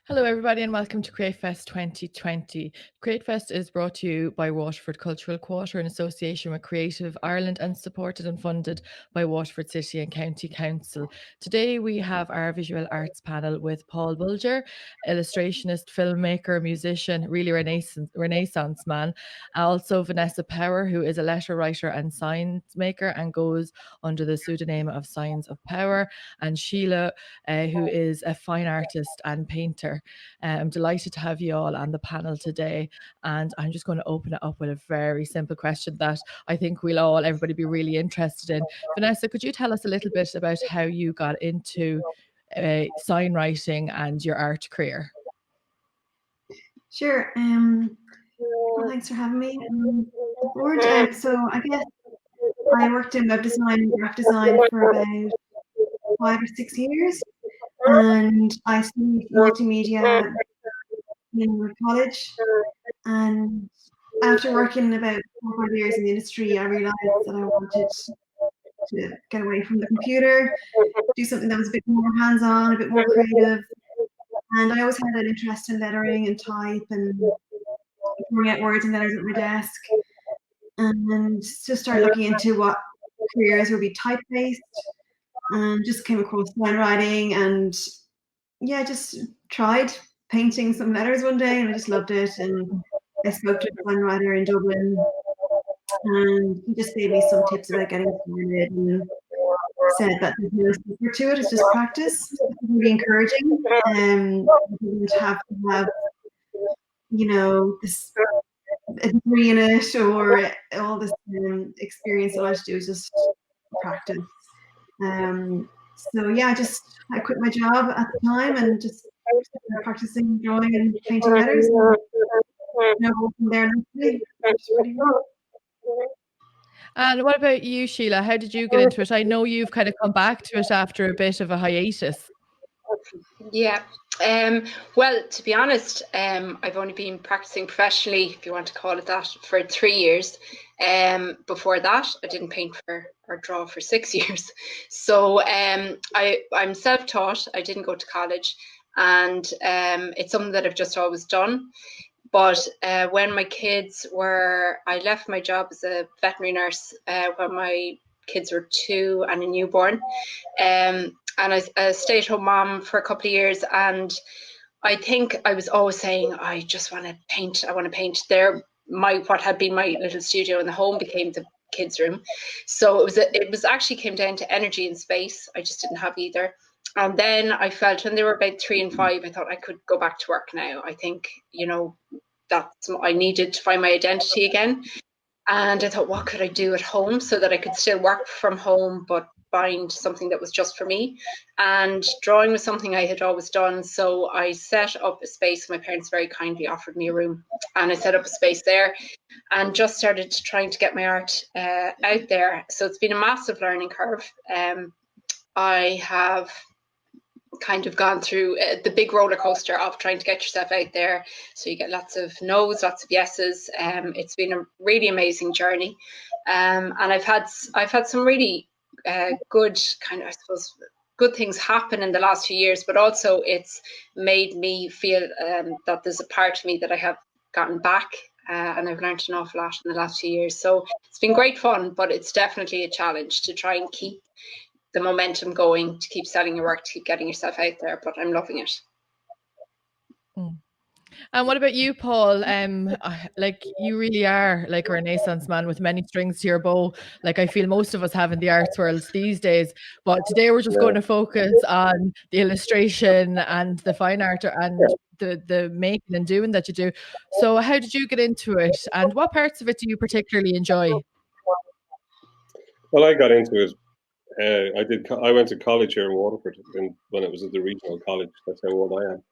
Hello everybody and welcome to CreateFest 2020. CreateFest is brought to you by Waterford Cultural Quarter in association with Creative Ireland and supported and funded by Waterford City and County Council. Today we have our visual arts panel with Paul Bolger, illustrationist, filmmaker, musician, really renaissance man. Also Vanessa Power, who is a letter writer and signs maker and goes under the pseudonym of Signs of Power, and Sheila, who is a fine artist and painter. I'm delighted to have you all on the panel today, and I'm just going to open it up with a very simple question that I think everybody be really interested in. Vanessa, could you tell us a little bit about how you got into sign writing and your art career? Sure. Well, thanks for having me on board. So I guess I worked in web design and graphic design for about 5 or 6 years, and I studied multimedia in college. And after working about 4 or 5 years in the industry, I realized that I wanted to get away from the computer, do something that was a bit more hands-on, a bit more creative. And I always had an interest in lettering and type and pouring out words and letters at my desk, and just started looking into what careers would be type-based, and just came across sign writing, and yeah, just tried painting some letters one day and I just loved it. And I spoke to a sign writer in Dublin, and he just gave me some tips about getting started and said that there's no secret to it, it's just practice. It's really encouraging. You don't have to have, this a degree in it or all this experience. All I have to do is just practice. So yeah, I quit my job at the time and just started practicing drawing and painting letters. From there, And what about you, Sheila? How did you get into it? I know you've kind of come back to it after a bit of a hiatus. Yeah. Well, to be honest, I've only been practicing professionally, if you want to call it that, for 3 years. Before that, I didn't paint or draw for 6 years. So I'm self-taught. I didn't go to college, and it's something that I've just always done. But when I left my job as a veterinary nurse when my kids were 2 and a newborn. And I was a stay-at-home mom for a couple of years, and I think I was always saying, I just want to paint. I want to paint. What had been my little studio in the home became the kids' room. So it was actually came down to energy and space. I just didn't have either. And then I felt when they were about 3 and 5, I thought I could go back to work now. I think, I needed to find my identity again. And I thought, what could I do at home so that I could still work from home, but find something that was just for me? And drawing was something I had always done. So I set up a space. My parents very kindly offered me a room, and I set up a space there and just started trying to get my art out there. So it's been a massive learning curve. I have kind of gone through the big roller coaster of trying to get yourself out there. So you get lots of no's, lots of yeses. It's been a really amazing journey, and I've had some really good kind of, I suppose, good things happen in the last few years. But also, it's made me feel that there's a part of me that I have gotten back, and I've learned an awful lot in the last few years. So it's been great fun, but it's definitely a challenge to try and keep the momentum going, to keep selling your work, to keep getting yourself out there, but I'm loving it. And what about you, Paul? Like, you really are like a Renaissance man with many strings to your bow. Like, I feel most of us have in the arts world these days. But today we're just going to focus on the illustration and the fine art and the making and doing that you do. So how did you get into it? And what parts of it do you particularly enjoy? Well, I got into it. I went to college here in Waterford when it was at the regional college. That's how old I am.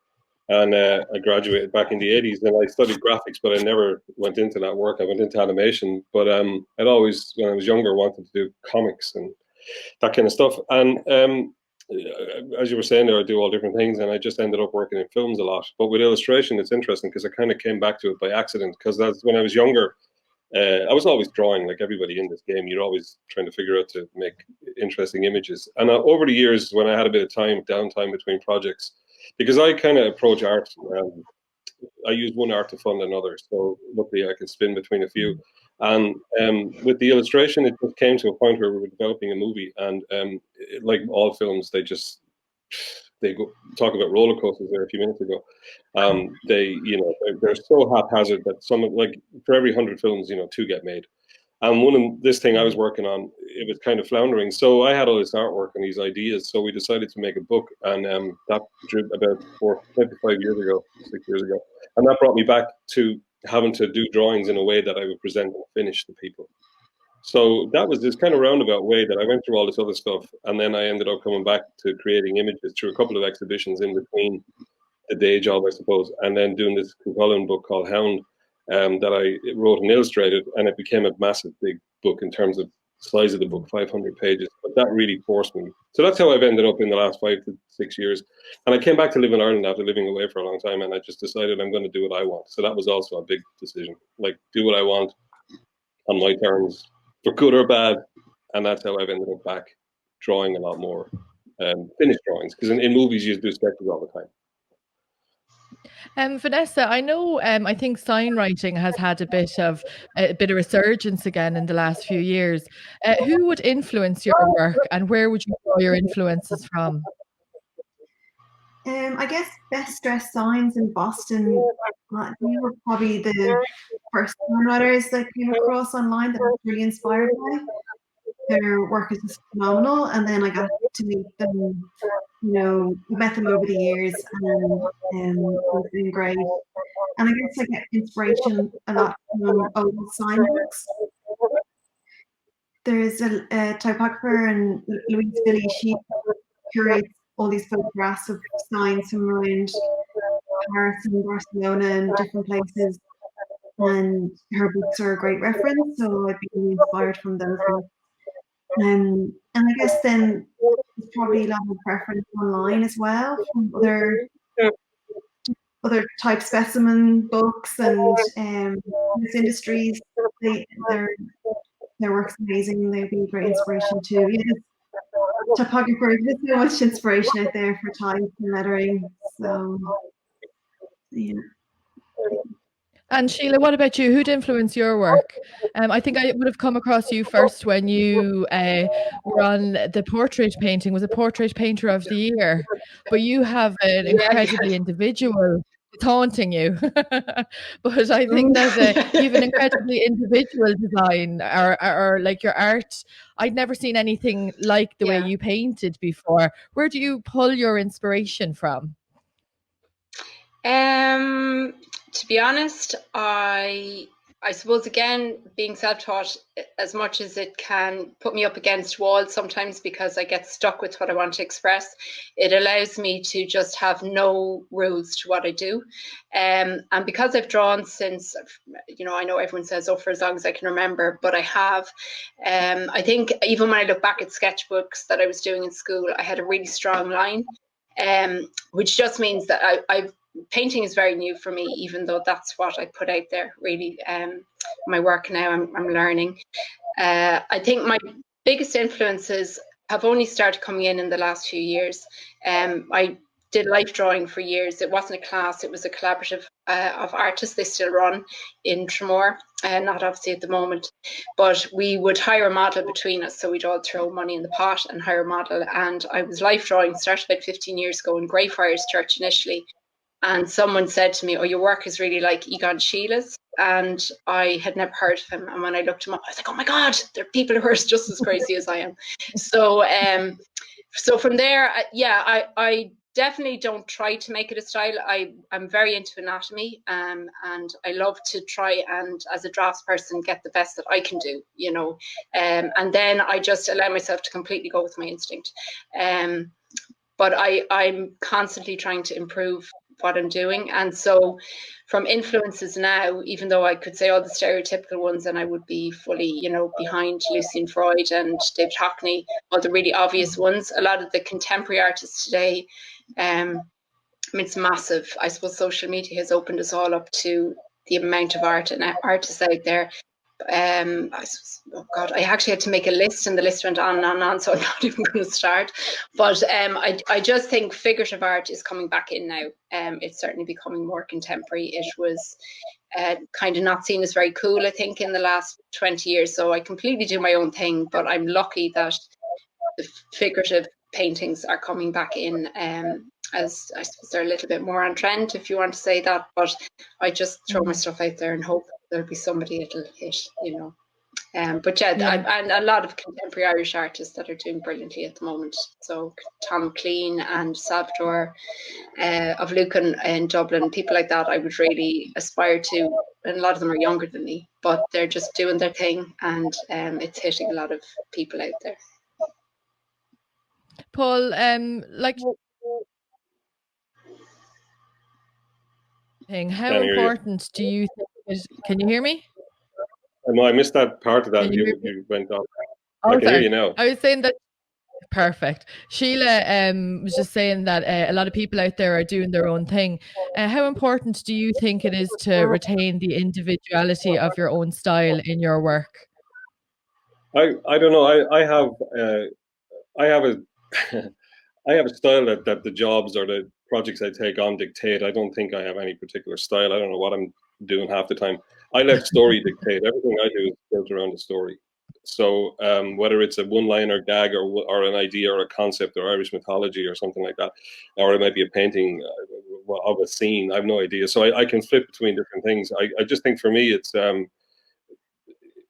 And I graduated back in the 80s, and I studied graphics, but I never went into that work. I went into animation, but I'd always, when I was younger, wanted to do comics and that kind of stuff. And as you were saying there, I do all different things, and I just ended up working in films a lot. But with illustration, it's interesting because I kind of came back to it by accident, because that's when I was younger. I was always drawing, like everybody in this game. You're always trying to figure out to make interesting images. And over the years, when I had a bit of downtime between projects, because I kind of approach art. I use one art to fund another, so luckily I can spin between a few. And with the illustration, it just came to a point where we were developing a movie, and like all films, they go talk about roller coasters there a few minutes ago. They're so haphazard that like for every 100 films, 2 get made. And this thing I was working on, it was kind of floundering. So I had all this artwork and these ideas. So we decided to make a book, and that drew about 5 years ago, 6 years ago. And that brought me back to having to do drawings in a way that I would present and finish to people. So that was this kind of roundabout way that I went through all this other stuff. And then I ended up coming back to creating images through a couple of exhibitions in between the day job, I suppose, and then doing this compelling book called Hound, that I wrote and illustrated, and it became a massive big book in terms of size of the book, 500 pages. But that really forced me. So that's how I've ended up in the last 5 to 6 years. And I came back to live in Ireland after living away for a long time, and I just decided I'm going to do what I want. So that was also a big decision, like do what I want on my terms, for good or bad. And that's how I've ended up back drawing a lot more, finished drawings, because in movies you do sketches all the time. Vanessa, I know, I think signwriting has had a bit of resurgence again in the last few years. Who would influence your work, and where would you draw your influences from? I guess Best Dressed Signs in Boston, they were probably the first songwriters that came across online that I was really inspired by. Their work is just phenomenal, and then I got to meet them, met them over the years, and it's been great. And I guess I get inspiration a lot from old sign books. There's a typographer, and Louise Billy, she curates all these photographs of signs from around Paris and Barcelona and different places, and her books are a great reference, so I'd be really inspired from those books. And I guess then there's probably a lot of preference online as well from other type specimen books and this industries. Their work's amazing. They'd be a great inspiration too. Typographers, there's so much inspiration out there for type and lettering. So yeah. And Sheila, what about you? Who'd influence your work? I think I would have come across you first when you were on the portrait painting, was a portrait painter of the year. But you have an incredibly individual, it's haunting you. But I think that you have an incredibly individual design, or like your art. I'd never seen anything like the way you painted before. Where do you pull your inspiration from? To be honest, I suppose, again, being self-taught, as much as it can put me up against walls sometimes because I get stuck with what I want to express, it allows me to just have no rules to what I do. And because I've drawn since, I know everyone says, for as long as I can remember, but I have. I think even when I look back at sketchbooks that I was doing in school, I had a really strong line, which just means that painting is very new for me, even though that's what I put out there, really. My work now, I'm learning. I think my biggest influences have only started coming in the last few years. I did life drawing for years. It wasn't a class, it was a collaborative of artists. They still run in Tramore, not obviously at the moment, but we would hire a model between us. So we'd all throw money in the pot and hire a model. And I was life drawing, started about 15 years ago in Greyfriars Church initially. And someone said to me, your work is really like Egon Sheila's. And I had never heard of him. And when I looked him up, I was like, oh my God, there are people who are just as crazy as I am. So from there, I definitely don't try to make it a style. I'm very into anatomy, and I love to try and, as a draftsperson, get the best that I can do, and then I just allow myself to completely go with my instinct. But I'm constantly trying to improve what I'm doing. And so from influences now, even though I could say all the stereotypical ones and I would be fully, behind Lucian Freud and David Hockney, all the really obvious ones, a lot of the contemporary artists today, it's massive. I suppose social media has opened us all up to the amount of art and artists out there. oh God, I actually had to make a list, and the list went on and on and on, so I'm not even going to start. But I just think figurative art is coming back in now. It's certainly becoming more contemporary. It was kind of not seen as very cool, I think, in the last 20 years. So I completely do my own thing, but I'm lucky that the figurative paintings are coming back in, as I suppose they're a little bit more on trend, if you want to say that. But I just throw my stuff out there and hope there'll be somebody it'll hit, you know. But yeah. And a lot of contemporary Irish artists that are doing brilliantly at the moment. So Tom Clean and Salvatore of Lucan in Dublin, people like that I would really aspire to. And a lot of them are younger than me, but they're just doing their thing, and it's hitting a lot of people out there. Paul, like, how important do you think can you hear me? No, I missed that part of that. You went off. Oh, I can hear you now. I was saying that. Perfect. Sheila was just saying that a lot of people out there are doing their own thing. How important do you think it is to retain the individuality of your own style in your work? I don't know. I have a I have a style that the jobs or the projects I take on dictate. I don't think I have any particular style. I don't know what I'm doing half the time. I let story dictate. Everything I do is built around the story. So whether it's a one-liner gag or an idea or a concept or Irish mythology or something like that, or it might be a painting of a scene, I have no idea. So I can flip between different things. I just think for me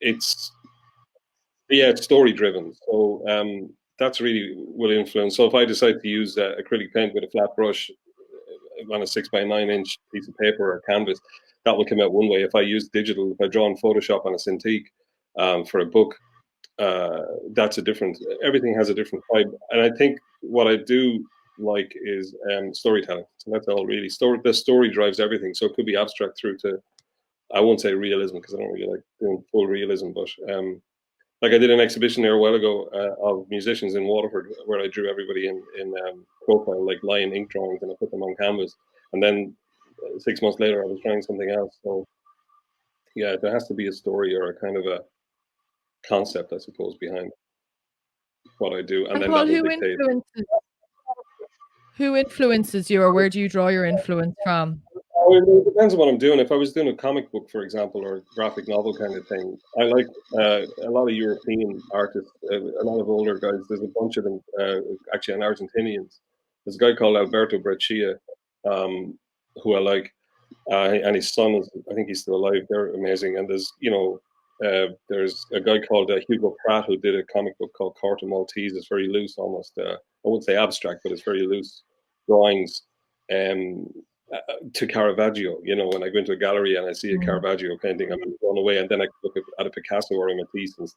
it's story driven. So that's really will influence. So if I decide to use acrylic paint with a flat brush on a 6x9 inch piece of paper or canvas, that will come out one way. If I use digital, if I draw in Photoshop on a Cintiq for a book, that's a different. Everything has a different vibe, and I think what I do like is storytelling. So that's all really. The story drives everything. So it could be abstract through to, I won't say realism because I don't really like doing full realism, but like I did an exhibition there a while ago of musicians in Waterford where I drew everybody in profile, like line ink drawings, and I put them on canvas. And then 6 months later, I was trying something else. So yeah, there has to be a story or a kind of a concept, I suppose, behind what I do. And then Paul, that will dictate. Who influences you, or where do you draw your influence from? It depends on what I'm doing. If I was doing a comic book, for example, or a graphic novel kind of thing, I like a lot of European artists, a lot of older guys. There's a bunch of them, actually, and Argentinians. There's a guy called Alberto Breccia, who I like, and his son is, I think he's still alive. They're amazing. And there's, there's a guy called Hugo Pratt who did a comic book called Corto Maltese. It's very loose, almost. I wouldn't say abstract, but it's very loose drawings. To Caravaggio, when I go into a gallery and I see a Caravaggio painting, I'm blown away, and then I look at a Picasso or a Matisse and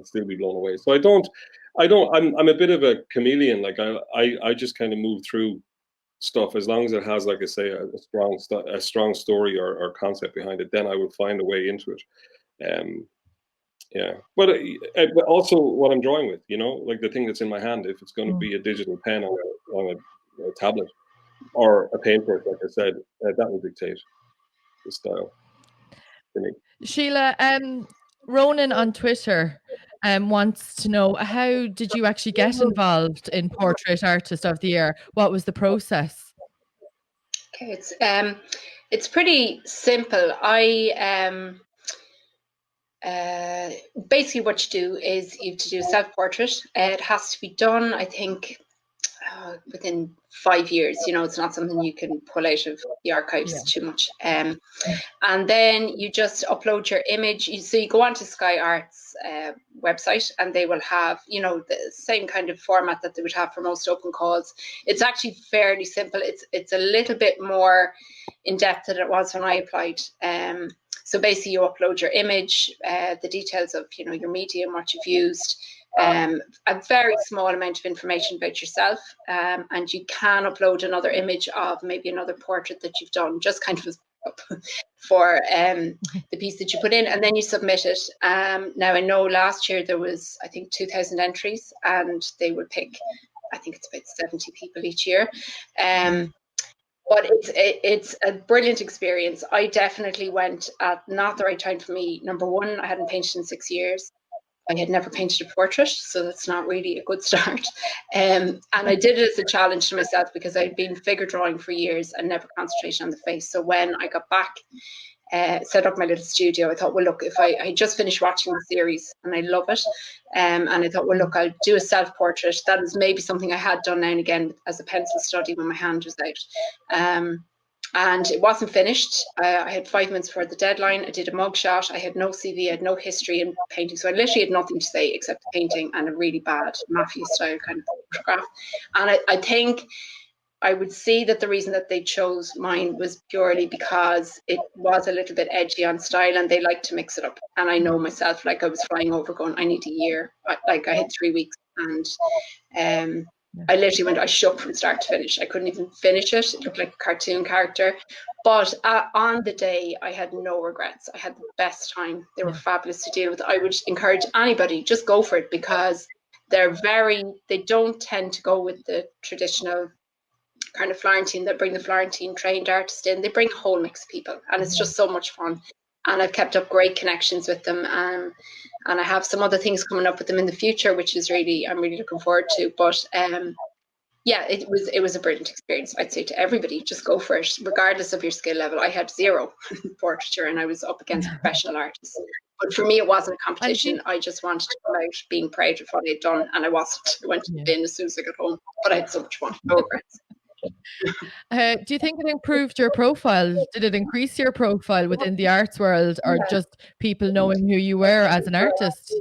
still be blown away. So I'm a bit of a chameleon. Like I just kind of move through stuff as long as it has, like I say, a strong story or concept behind it. Then I will find a way into it. But also what I'm drawing with, like the thing that's in my hand. If it's going to be a digital pen on a tablet, or a paintbrush, like I said, that will dictate the style for me. Sheila, Ronan on Twitter wants to know, how did you actually get involved in Portrait Artist of the Year? What was the process? Okay, it's pretty simple. Basically what you do is you have to do a self-portrait. It has to be done, I think, within 5 years. It's not something you can pull out of the archives too much. And then you just upload your image. So you go onto CIARA's website, and they will have, the same kind of format that they would have for most open calls. It's actually fairly simple. It's a little bit more in depth than it was when I applied. So basically you upload your image, the details of, your medium, what you've used, a very small amount of information about yourself, and you can upload another image of maybe another portrait that you've done, just kind of for the piece that you put in, and then you submit it. Now I know last year there was, I think, 2,000 entries, and they would pick, I think it's about 70 people each year. But it's a brilliant experience. I definitely went at not the right time for me. Number one, I hadn't painted in 6 years. I had never painted a portrait, so that's not really a good start. And I did it as a challenge to myself because I'd been figure drawing for years and never concentrated on the face. So when I got back, set up my little studio, I thought, well, look, if I just finished watching the series and I love it, and I thought, well, look, I'll do a self-portrait. That is maybe something I had done now and again as a pencil study when my hand was out. And it wasn't finished. I had 5 minutes before the deadline. I did a mugshot. I had no CV. I had no history in painting. So I literally had nothing to say except painting and a really bad mafia style kind of photograph. And I think I would see that the reason that they chose mine was purely because it was a little bit edgy on style and they like to mix it up. And I know myself, like I was flying over going, I need a year. Like I had 3 weeks and I literally went, I shook from start to finish. I couldn't even finish it. It looked like a cartoon character. But on the day, I had no regrets. I had the best time. They were fabulous to deal with. I would encourage anybody, just go for it because they don't tend to go with the traditional kind of Florentine. They bring the Florentine trained artist in. They bring a whole mix of people and it's just so much fun. And I've kept up great connections with them. And I have some other things coming up with them in the future, which is I'm really looking forward to. But it was a brilliant experience. I'd say to everybody, just go for it, regardless of your skill level. I had 0 portraiture and I was up against professional artists. But for me, it wasn't a competition. I just wanted to come out being proud of what I'd done. And I wasn't. I went to the bin as soon as I got home. But I had so much fun. No regrets. Do you think it improved your profile? Did it increase your profile within the arts world or just people knowing who you were as an artist?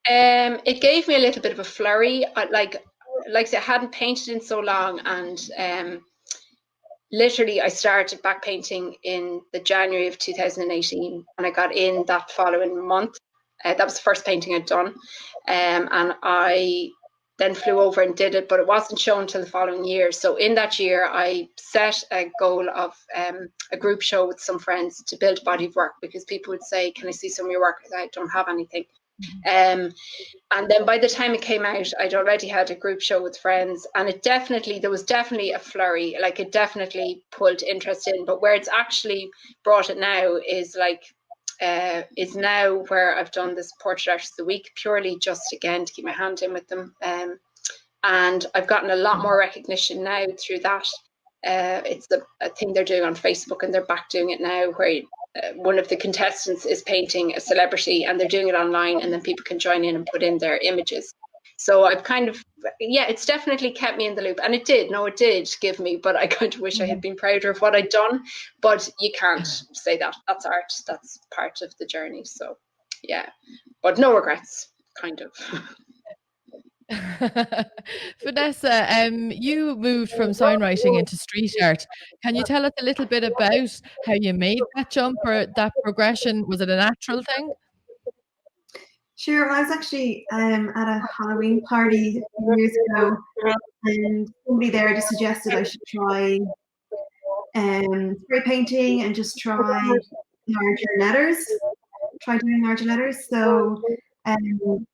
It gave me a little bit of a flurry. Like I said, I hadn't painted in so long and literally I started back painting in the January of 2018 and I got in that following month. That was the first painting I'd done. And I then flew over and did it, but it wasn't shown until the following year. So in that year, I set a goal of a group show with some friends to build a body of work because people would say, can I see some of your work? I don't have anything. And then by the time it came out, I'd already had a group show with friends and there was definitely a flurry, like it definitely pulled interest in, but where it's actually brought it now is now where I've done this Portrait Artist of the Week purely just again to keep my hand in with them. And I've gotten a lot more recognition now through that. It's a thing they're doing on Facebook and they're back doing it now where one of the contestants is painting a celebrity and they're doing it online and then people can join in and put in their images. So I've kind of, it's definitely kept me in the loop. And it did give me, but I kind of wish I had been prouder of what I'd done. But you can't say that. That's art. That's part of the journey. So, yeah. But no regrets, kind of. Vanessa, you moved from songwriting into street art. Can you tell us a little bit about how you made that jump or that progression? Was it a natural thing? Sure. I was actually at a Halloween party a few years ago, and somebody there just suggested I should try spray painting and just try larger letters. Try doing larger letters. So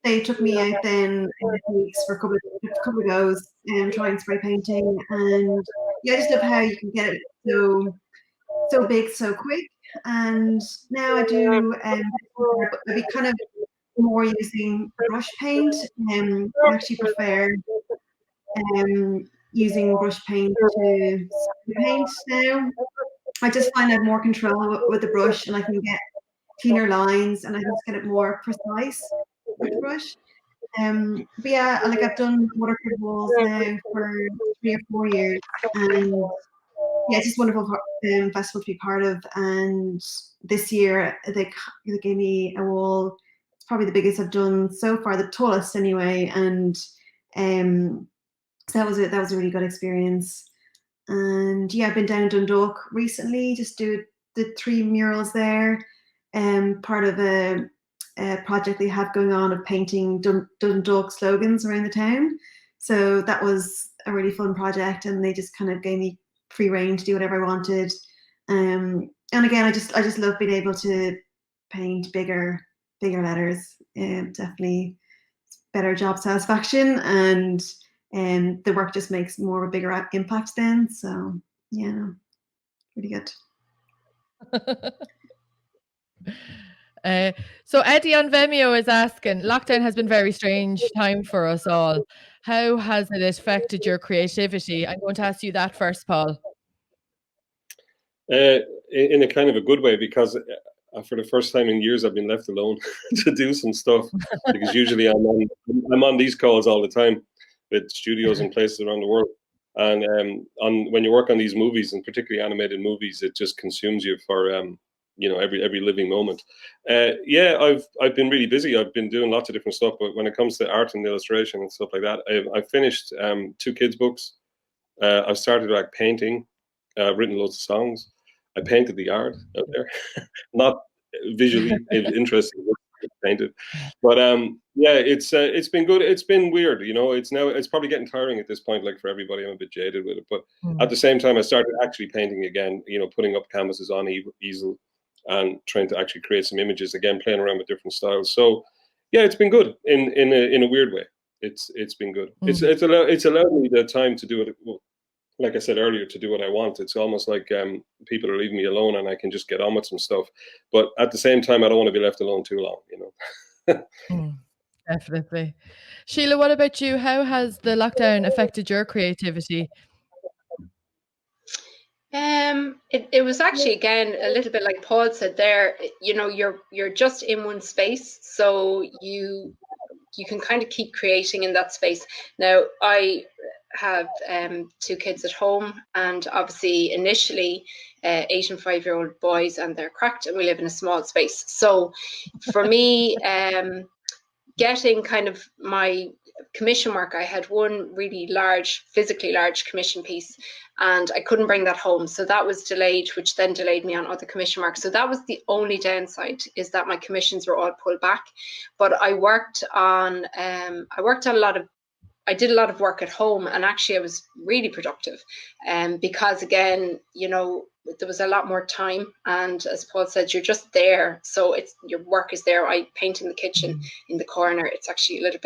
they took me out then in a few weeks for a couple of goes trying spray painting, and I just love how you can get it so big so quick. And now I do I'd be kind of more using brush paint. I actually prefer using brush paint to spray paint now. I just find I have more control with the brush and I can get cleaner lines and I just get it more precise with the brush. But yeah, like I've done Waterford walls now for 3 or 4 years, and it's just wonderful festival to be part of. And this year they gave me a wall. It's probably the biggest I've done so far, the tallest anyway. And so that was a really good experience. And yeah, I've been down in Dundalk recently, just did 3 murals there. Part of a project they have going on of painting Dundalk slogans around the town. So that was a really fun project, and they just kind of gave me free rein to do whatever I wanted. And again, I just love being able to paint bigger letters. Definitely better job satisfaction, and the work just makes more of a bigger impact then. So yeah, no, really good. So Eddie on Vimeo is asking, lockdown has been very strange time for us all. How has it affected your creativity? I'm going to ask you that first, Paul. In a kind of a good way, because for the first time in years I've been left alone to do some stuff, because usually I'm on these calls all the time with studios and places around the world, and when you work on these movies, and particularly animated movies, it just consumes you for every living moment. Yeah, I've been really busy. I've been doing lots of different stuff, but when it comes to art and illustration and stuff like that, I've finished 2 kids books. I've started like painting. I've written loads of songs. I painted the yard out there, not visually interesting, painted, but yeah, it's been good. It's been weird, it's probably getting tiring at this point, like for everybody. I'm a bit jaded with it, but at the same time, I started actually painting again. Putting up canvases on easel and trying to actually create some images again, playing around with different styles. So yeah, it's been good in a weird way. It's been good. It's allowed me the time to do it. Like I said earlier, to do what I want. It's almost like people are leaving me alone and I can just get on with some stuff. But at the same time, I don't want to be left alone too long, Definitely. Sheila, what about you? How has the lockdown affected your creativity? It was actually, again, a little bit like Paul said there, you're just in one space, so you can kind of keep creating in that space. Now, I have 2 kids at home, and obviously initially 8 and 5-year-old boys, and they're cracked, and we live in a small space. So for me, getting kind of my commission work, I had one really physically large commission piece, and I couldn't bring that home, so that was delayed, which then delayed me on other commission work. So that was the only downside, is that my commissions were all pulled back. But I did a lot of work at home, and actually I was really productive, because again, there was a lot more time, and as Paul said, you're just there, so your work is there. I painting the kitchen in the corner. It's actually a little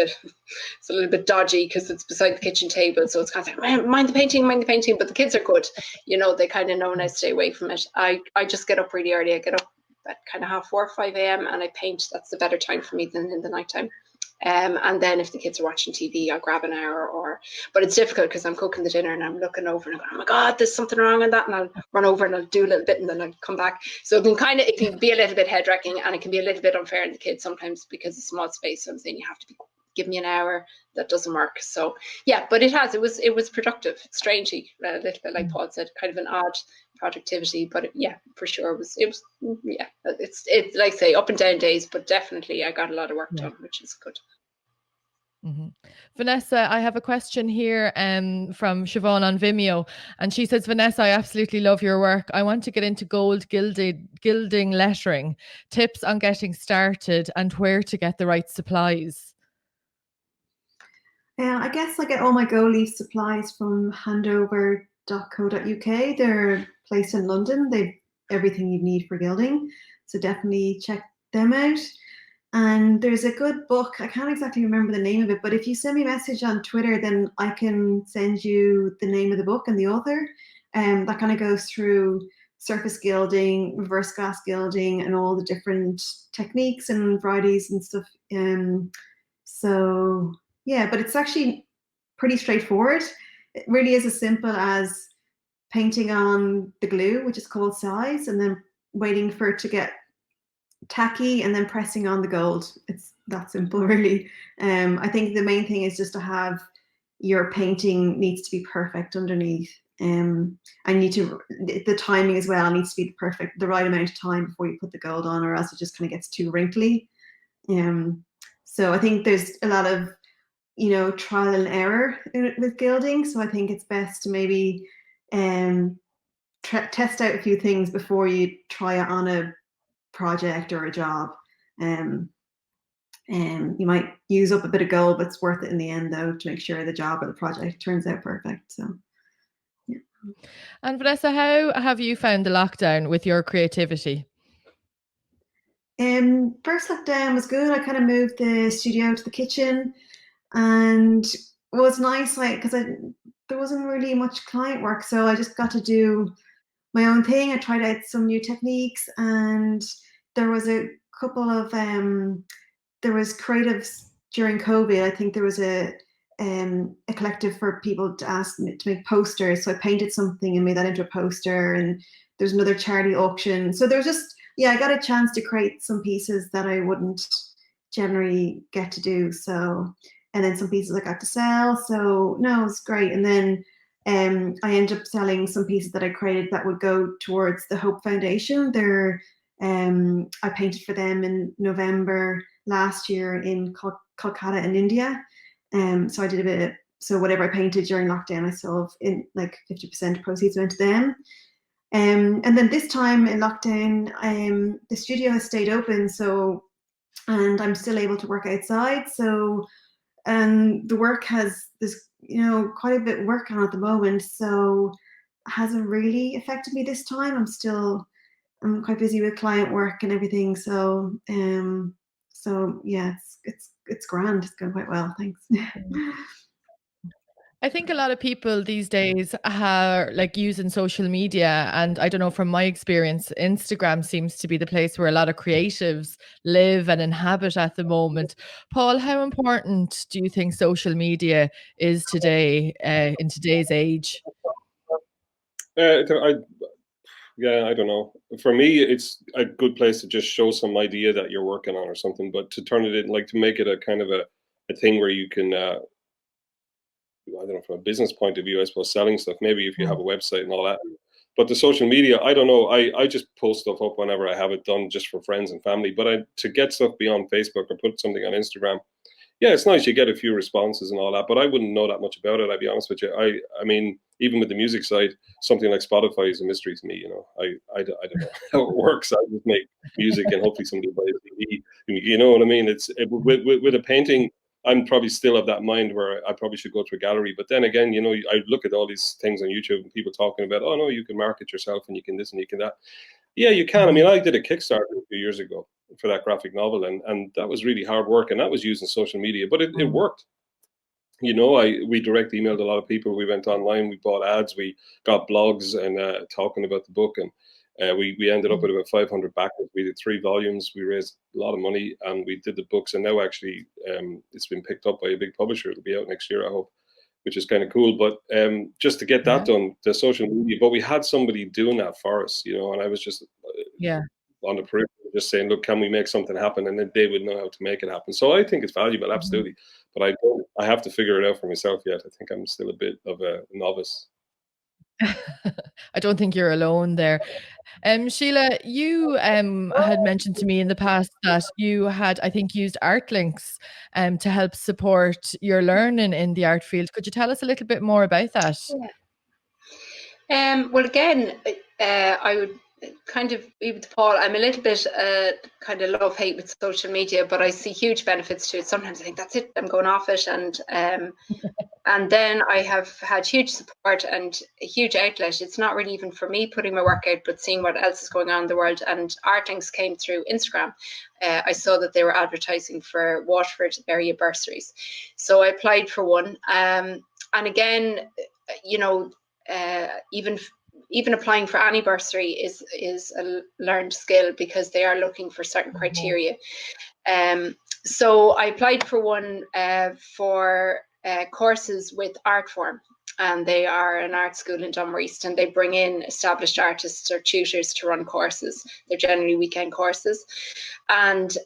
bit dodgy because it's beside the kitchen table, so it's kind of like, mind the painting, but the kids are good, they kind of know when I stay away from it. I just get up really early. I get up at kind of 4:30 or 5 a.m. and I paint. That's the better time for me than in the nighttime. And then if the kids are watching TV, I'll grab an hour, but it's difficult because I'm cooking the dinner and I'm looking over and I'm going, oh my God, there's something wrong in that. And I'll run over and I'll do a little bit and then I'll come back. So it can be a little bit head wrecking, and it can be a little bit unfair on the kids sometimes because it's small space. So I'm saying you have to give me an hour. That doesn't work. So yeah, but it was productive, strangely, a little bit like Paul said, kind of an odd productivity, but yeah, for sure it was yeah, it's like I say, up and down days, but definitely I got a lot of work done, which is good. Vanessa, I have a question here from Siobhan on Vimeo, and she says, Vanessa, I absolutely love your work. I want to get into gold gilding lettering. Tips on getting started and where to get the right supplies. I guess I get all my gold leaf supplies from handover.co.uk. They're placed in London. They've everything you need for gilding, so definitely check them out. And there's a good book, I can't exactly remember the name of it, but if you send me a message on Twitter, then I can send you the name of the book and the author. That kind of goes through surface gilding, reverse glass gilding, and all the different techniques and varieties and stuff. So yeah, but it's actually pretty straightforward. It really is as simple as painting on the glue, which is called size, and then waiting for it to get tacky and then pressing on the gold. It's that simple, really. I think the main thing is just to have your painting needs to be perfect underneath. The timing as well needs to be the right amount of time before you put the gold on, or else it just kind of gets too wrinkly. So I think there's a lot of trial and error with gilding. So I think it's best to maybe test out a few things before you try it on a project or a job. You might use up a bit of gold, but it's worth it in the end, though, to make sure the job or the project turns out perfect. So yeah. And Vanessa, how have you found the lockdown with your creativity? First lockdown was good. I kind of moved the studio to the kitchen, and it was nice, like, because there wasn't really much client work, so I just got to do my own thing. I tried out some new techniques, and there was a couple of there was creatives during COVID. I think there was a collective for people to ask me to make posters. So I painted something and made that into a poster. And there's another charity auction. So there was just, yeah, I got a chance to create some pieces that I wouldn't generally get to do. So, and then some pieces I got to sell. So no, it was great. And then I ended up selling some pieces that I created that would go towards the Hope Foundation. I painted for them in November last year in Kolkata in India. So I did a bit of, so whatever I painted during lockdown, I sold in like 50% proceeds went to them. And then this time in lockdown, the studio has stayed open, so, and I'm still able to work outside. So, and the work there's, you know, quite a bit of work on at the moment. So it hasn't really affected me this time. I'm quite busy with client work and everything. So, so yeah, it's grand. It's going quite well. Thanks. I think a lot of people these days are like using social media, and I don't know, from my experience, Instagram seems to be the place where a lot of creatives live and inhabit at the moment. Paul, how important do you think social media is today, in today's age? I don't know. For me, it's a good place to just show some idea that you're working on or something, but to turn it in, like to make it a kind of a thing where you can, I don't know, from a business point of view, I suppose, selling stuff, maybe if you have a website and all that. But the social media, I don't know. I just post stuff up whenever I have it done just for friends and family. But to get stuff beyond Facebook or put something on Instagram, yeah, it's nice. You get a few responses and all that, but I wouldn't know that much about it. I'll be honest with you. I mean, even with the music side, something like Spotify is a mystery to me. You know, I don't know how it works. I just make music and hopefully somebody buys a CD. You know what I mean? With a painting, I'm probably still of that mind where I probably should go to a gallery. But then again, you know, I look at all these things on YouTube and people talking about, oh no, you can market yourself and you can this and you can that. Yeah, you can. I mean, I did a Kickstarter a few years ago for that graphic novel, and that was really hard work, and that was using social media, but it worked. You know, we direct emailed a lot of people. We went online, we bought ads, we got blogs and talking about the book, and we ended up with about 500 backers. We did 3 volumes. We raised a lot of money, and we did the books. And now actually, it's been picked up by a big publisher. It'll be out next year, I hope, which is kind of cool. But just to get that done, the social media. But we had somebody doing that for us, you know, and I was just on the periphery, just saying, look, can we make something happen? And then they would know how to make it happen. So I think it's valuable, absolutely. But I have to figure it out for myself yet. I think I'm still a bit of a novice. I don't think you're alone there. Sheila, you had mentioned to me in the past that you had, I think, used art links to help support your learning in the art field. Could you tell us a little bit more about that? Yeah. Well, again, I would kind of be with Paul. I'm a little bit kind of love-hate with social media, but I see huge benefits to it. Sometimes I think that's it, I'm going off it, and then I have had huge support and a huge outlet. It's not really even for me putting my work out, but seeing what else is going on in the world. And art links came through Instagram. I saw that they were advertising for Waterford area bursaries, so I applied for one. And again, you know, even applying for any bursary is a learned skill because they are looking for certain criteria. So I applied for one for courses with Artform, and they are an art school in Dunmore East, and they bring in established artists or tutors to run courses. They're generally weekend courses. And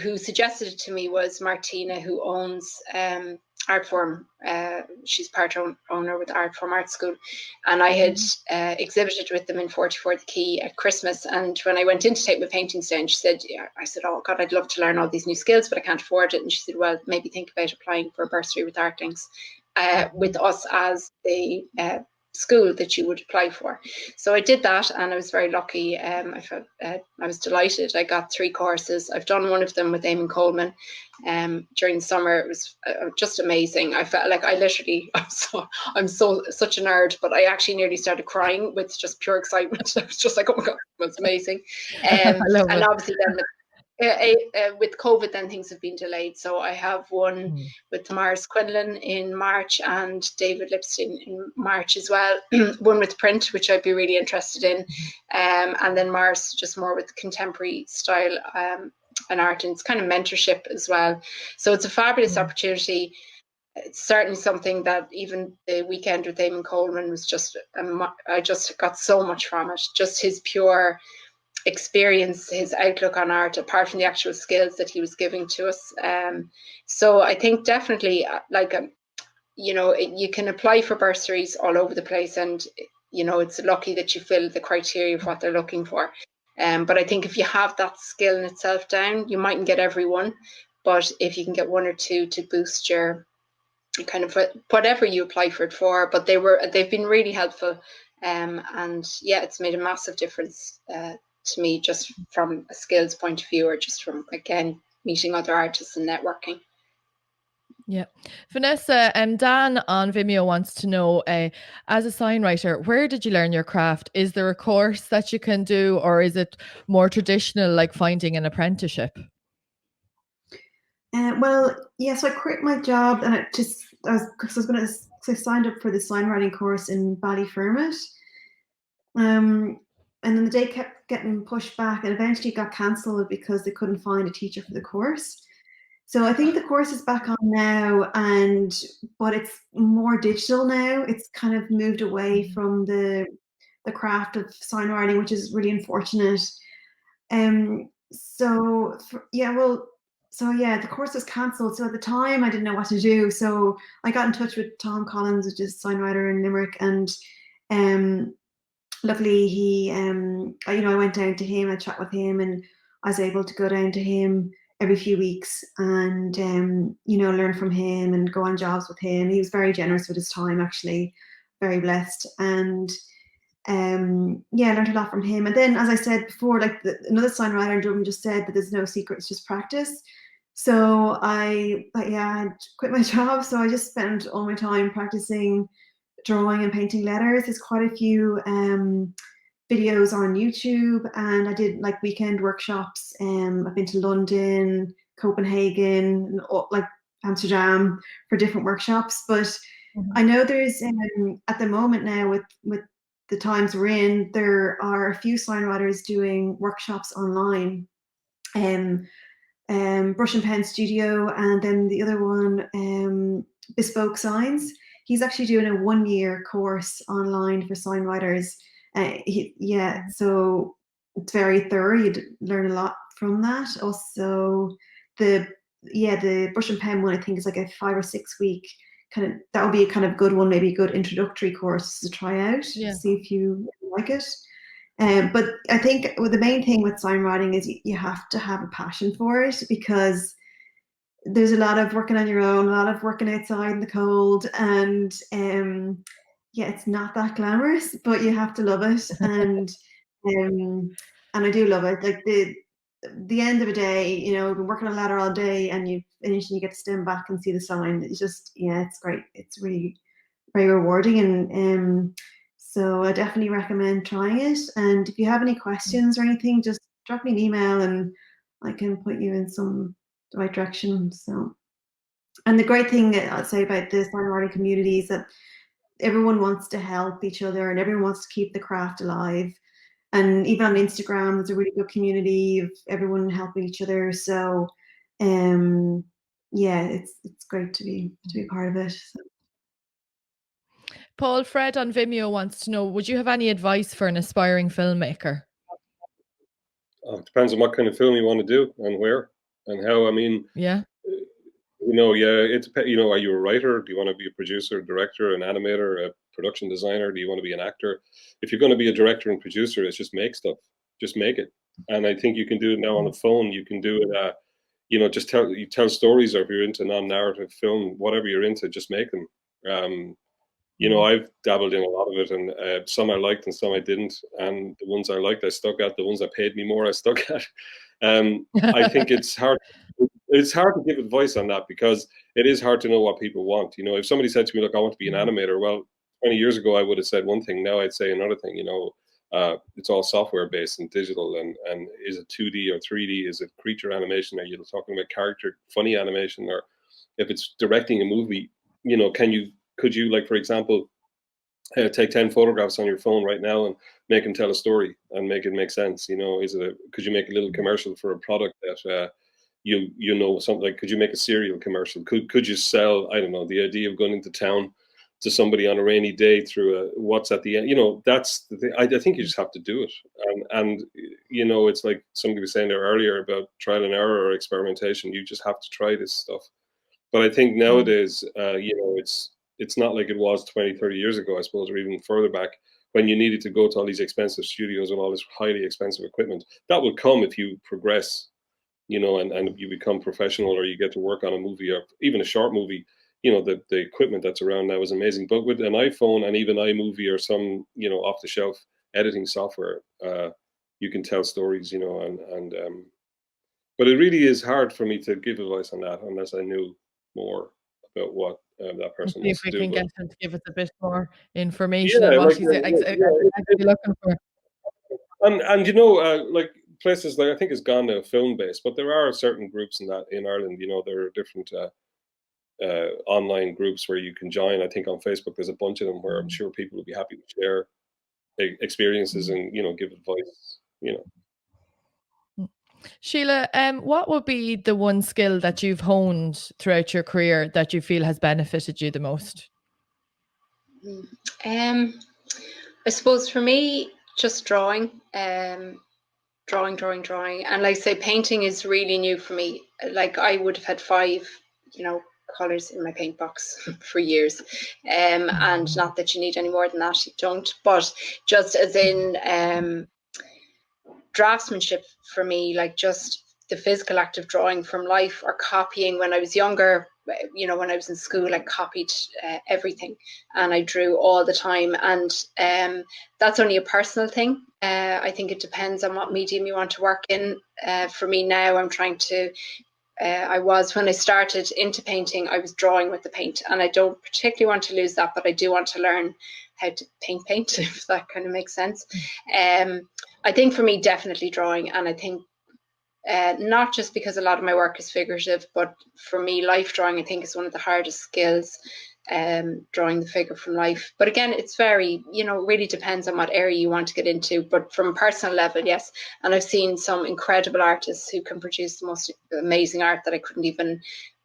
who suggested it to me was Martina, who owns Artform. She's part owner with Artform Art School, and I had exhibited with them in 44 the Quay at Christmas. And when I went in to take my paintings down, she said, yeah, I said, oh God, I'd love to learn all these new skills, but I can't afford it. And she said, well, maybe think about applying for a bursary with Artlinks with us as the school that you would apply for. So I did that, and I was very lucky. I felt I was delighted. I got 3 courses. I've done one of them with Eamon Coleman during the summer. It was just amazing. I felt like I literally, I'm such a nerd, but I actually nearly started crying with just pure excitement. I was just like, oh my God, that's amazing. And obviously then with COVID, then things have been delayed. So I have one with Tamara's Quinlan in March and David Lipstein in March as well. One with print, which I'd be really interested in, and then Mars just more with contemporary style and art, and it's kind of mentorship as well. So it's a fabulous opportunity. It's certainly something that even the weekend with Eamon Coleman was just, I just got so much from it. Just his pure experience, his outlook on art, apart from the actual skills that he was giving to us. So I think definitely, you can apply for bursaries all over the place, and it's lucky that you fill the criteria of what they're looking for. But I think if you have that skill in itself down, you mightn't get everyone, but if you can get one or two to boost your kind of whatever you apply for it for. But they've been really helpful, and yeah, it's made a massive difference to me, just from a skills point of view, or just from, again, meeting other artists and networking. Yeah. Vanessa, Dan on Vimeo wants to know, as a signwriter, where did you learn your craft? Is there a course that you can do, or is it more traditional, like finding an apprenticeship? Well, yeah, so I quit my job, and I signed up for the signwriting course in Ballyfermot. And then the day kept getting pushed back, and eventually got cancelled because they couldn't find a teacher for the course. So I think the course is back on now, but it's more digital now. It's kind of moved away from the craft of signwriting, which is really unfortunate. The course was cancelled. So at the time, I didn't know what to do. So I got in touch with Tom Collins, which is a signwriter in Limerick, and luckily he, I went down to him, I chat with him, and I was able to go down to him every few weeks and, learn from him and go on jobs with him. He was very generous with his time, actually, very blessed. And I learned a lot from him. And then, as I said before, like another signwriter in Dublin just said that there's no secret, it's just practice. So I quit my job. So I just spent all my time practicing drawing and painting letters. There's quite a few videos on YouTube, and I did like weekend workshops. I've been to London, Copenhagen, like Amsterdam for different workshops. But I know there's at the moment now with the times we're in, there are a few signwriters doing workshops online. Brush and Pen Studio, and then the other one, Bespoke Signs. He's actually doing a 1-year course online for signwriters. So it's very thorough. You'd learn a lot from that. Also, the Brush and Pen one, I think, is like a 5 or 6 week kind of. That would be a kind of good one, maybe a good introductory course to try out. See if you like it. But I think the main thing with signwriting is you have to have a passion for it, because there's a lot of working on your own, a lot of working outside in the cold, and it's not that glamorous, but you have to love it. And I do love it. Like the end of a day, you've been working on a ladder all day, and you finish and you get to stand back and see the sign. It's just, it's great. It's really very rewarding, and so I definitely recommend trying it. And if you have any questions or anything, just drop me an email and I can put you in the right direction. So, and the great thing that I'd say about the signwriting community is that everyone wants to help each other, and everyone wants to keep the craft alive. And even on Instagram, there's a really good community of everyone helping each other. So, it's great to be part of it. So. Paul, Fred on Vimeo wants to know, would you have any advice for an aspiring filmmaker? It depends on what kind of film you want to do and where and how. I mean, it's, are you a writer? Do you want to be a producer, director, an animator, a production designer? Do you want to be an actor? If you're going to be a director and producer, it's just make stuff. Just make it. And I think you can do it now on the phone. You can do it, just tell stories, or if you're into non-narrative film, whatever you're into, just make them. I've dabbled in a lot of it, and some I liked and some I didn't. And the ones I liked, I stuck at. The ones that paid me more, I stuck at. I think it's hard. It's hard to give advice on that, because it is hard to know what people want. If somebody said to me, look, I want to be an animator, well, 20 years ago, I would have said one thing. Now I'd say another thing. it's all software based and digital, and is it 2D or 3D? Is it creature animation? Are you talking about character funny animation? Or if it's directing a movie, you know, could you, like, for example, take 10 photographs on your phone right now and make them tell a story and make it make sense? You know, could you make a little commercial for a product that you know, something like, could you make a cereal commercial? Could you sell, I don't know, the idea of going into town to somebody on a rainy day through what's at the end? You know, that's the thing. I think you just have to do it. And you know, it's like somebody was saying there earlier about trial and error or experimentation. You just have to try this stuff. But I think nowadays, you know, it's not like it was 20, 30 years ago, I suppose, or even further back, when you needed to go to all these expensive studios and all this highly expensive equipment. That will come if you progress, you know, and you become professional, or you get to work on a movie or even a short movie. You know, the equipment that's around now is amazing. But with an iPhone and even iMovie or some, you know, off the shelf editing software, you can tell stories, you know, but it really is hard for me to give advice on that unless I knew more about what that person See if wants we to do. can get him to give us a bit more information Yeah, on what like, he's actually looking for. And you know, like places like, I think it's gone now film based, but there are certain groups in Ireland. You know, there are different online groups where you can join. I think on Facebook there's a bunch of them where I'm sure people will be happy to share experiences and, you know, give advice. You know. Sheila, what would be the one skill that you've honed throughout your career that you feel has benefited you the most? I suppose for me, just drawing, drawing. And like I say, painting is really new for me. Like I would have had 5, you know, colors in my paint box for years. And not that you need any more than that, you don't. But just as in draftsmanship for me, like just the physical act of drawing from life or copying. When I was younger, you know, when I was in school, I copied everything and I drew all the time. And that's only a personal thing. I think it depends on what medium you want to work in. For me now, I'm trying to, when I started into painting, I was drawing with the paint, and I don't particularly want to lose that, but I do want to learn how to paint, if that kind of makes sense. I think for me, definitely drawing. And I think not just because a lot of my work is figurative, but for me, life drawing, I think, is one of the hardest skills, drawing the figure from life. But again, it's very, you know, really depends on what area you want to get into. But from a personal level, yes. And I've seen some incredible artists who can produce the most amazing art that I couldn't even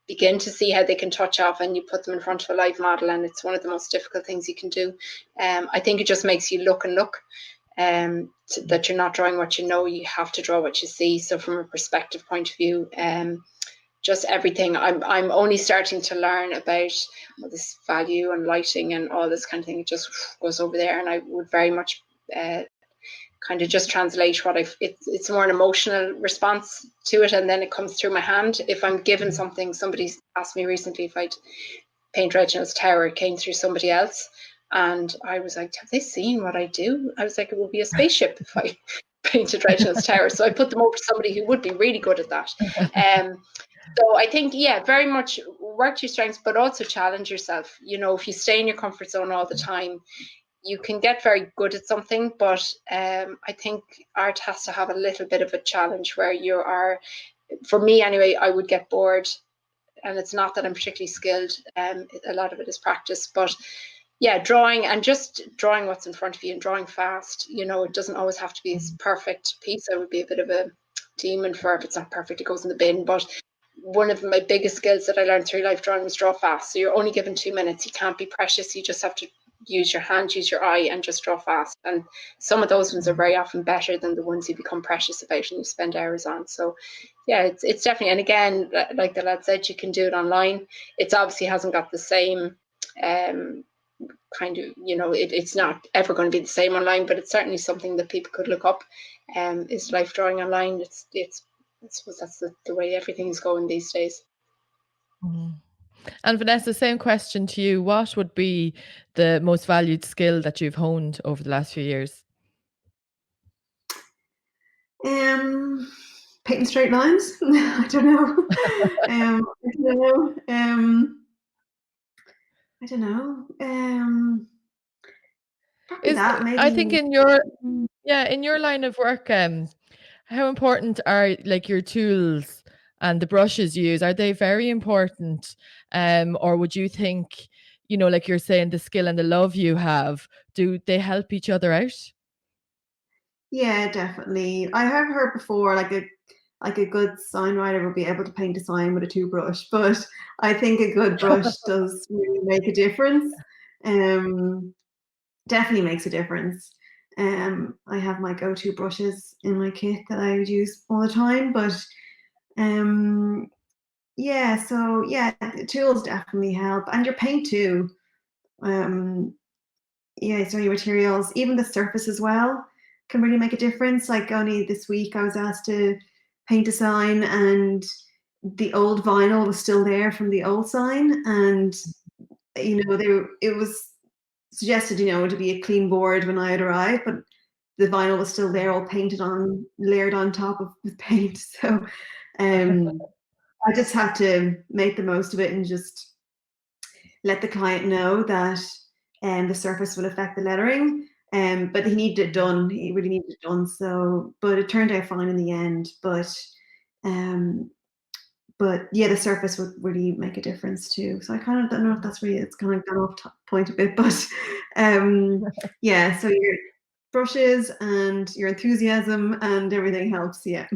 begin to see how they can touch off, and you put them in front of a live model, and it's one of the most difficult things you can do. I think it just makes you look and look. That you're not drawing what you know, you have to draw what you see. So from a perspective point of view, just everything. I'm only starting to learn about this value and lighting and all this kind of thing. It just goes over there, and I would very much kind of just translate what it's more an emotional response to it, and then it comes through my hand. If I'm given something, somebody asked me recently if I'd paint Reginald's Tower, it came through somebody else. And I was like, have they seen what I do? I was like, it would be a spaceship if I painted Reginald's Tower. So I put them over to somebody who would be really good at that. So I think, yeah, very much work to your strengths, but also challenge yourself. You know, if you stay in your comfort zone all the time, you can get very good at something. But I think art has to have a little bit of a challenge where you are, for me anyway, I would get bored. And it's not that I'm particularly skilled. A lot of it is practice, but yeah, drawing and just drawing what's in front of you and drawing fast. You know, it doesn't always have to be this perfect piece. I would be a bit of a demon for if it's not perfect, it goes in the bin. But one of my biggest skills that I learned through life drawing was draw fast. So you're only given 2 minutes. You can't be precious. You just have to use your hand, use your eye, and just draw fast. And some of those ones are very often better than the ones you become precious about and you spend hours on. So yeah, it's definitely, and again, like the lad said, you can do it online. It obviously hasn't got the same kind of, you know, it's not ever going to be the same online, but it's certainly something that people could look up. Is life drawing online? It's I suppose that's the way everything's going these days. Mm-hmm. And Vanessa, same question to you. What would be the most valued skill that you've honed over the last few years? Painting straight lines. I don't know. I don't know. Probably that, maybe. I think Yeah, in your line of work, how important are like your tools and the brushes you use? Are they very important? Or would you think, you know, like you're saying, the skill and the love you have, do they help each other out? Yeah, definitely. I have heard before, like a good sign writer would be able to paint a sign with a toothbrush, but I think a good brush does really make a difference. Definitely makes a difference. I have my go-to brushes in my kit that I would use all the time, but yeah, so yeah, the tools definitely help, and your paint too. Yeah, so your materials, even the surface as well, can really make a difference. Like only this week, I was asked to paint a sign, and the old vinyl was still there from the old sign, and you know, it was suggested, you know, to be a clean board when I had arrived, but the vinyl was still there, all painted on, layered on top of with paint. So I just have to make the most of it and just let the client know that the surface will affect the lettering. But he needed it done. He really needed it done. So, but it turned out fine in the end. But yeah, the surface would really make a difference too. So I kind of don't know if that's really, it's kind of gone off point a bit, but yeah. So your brushes and your enthusiasm and everything helps. Yeah.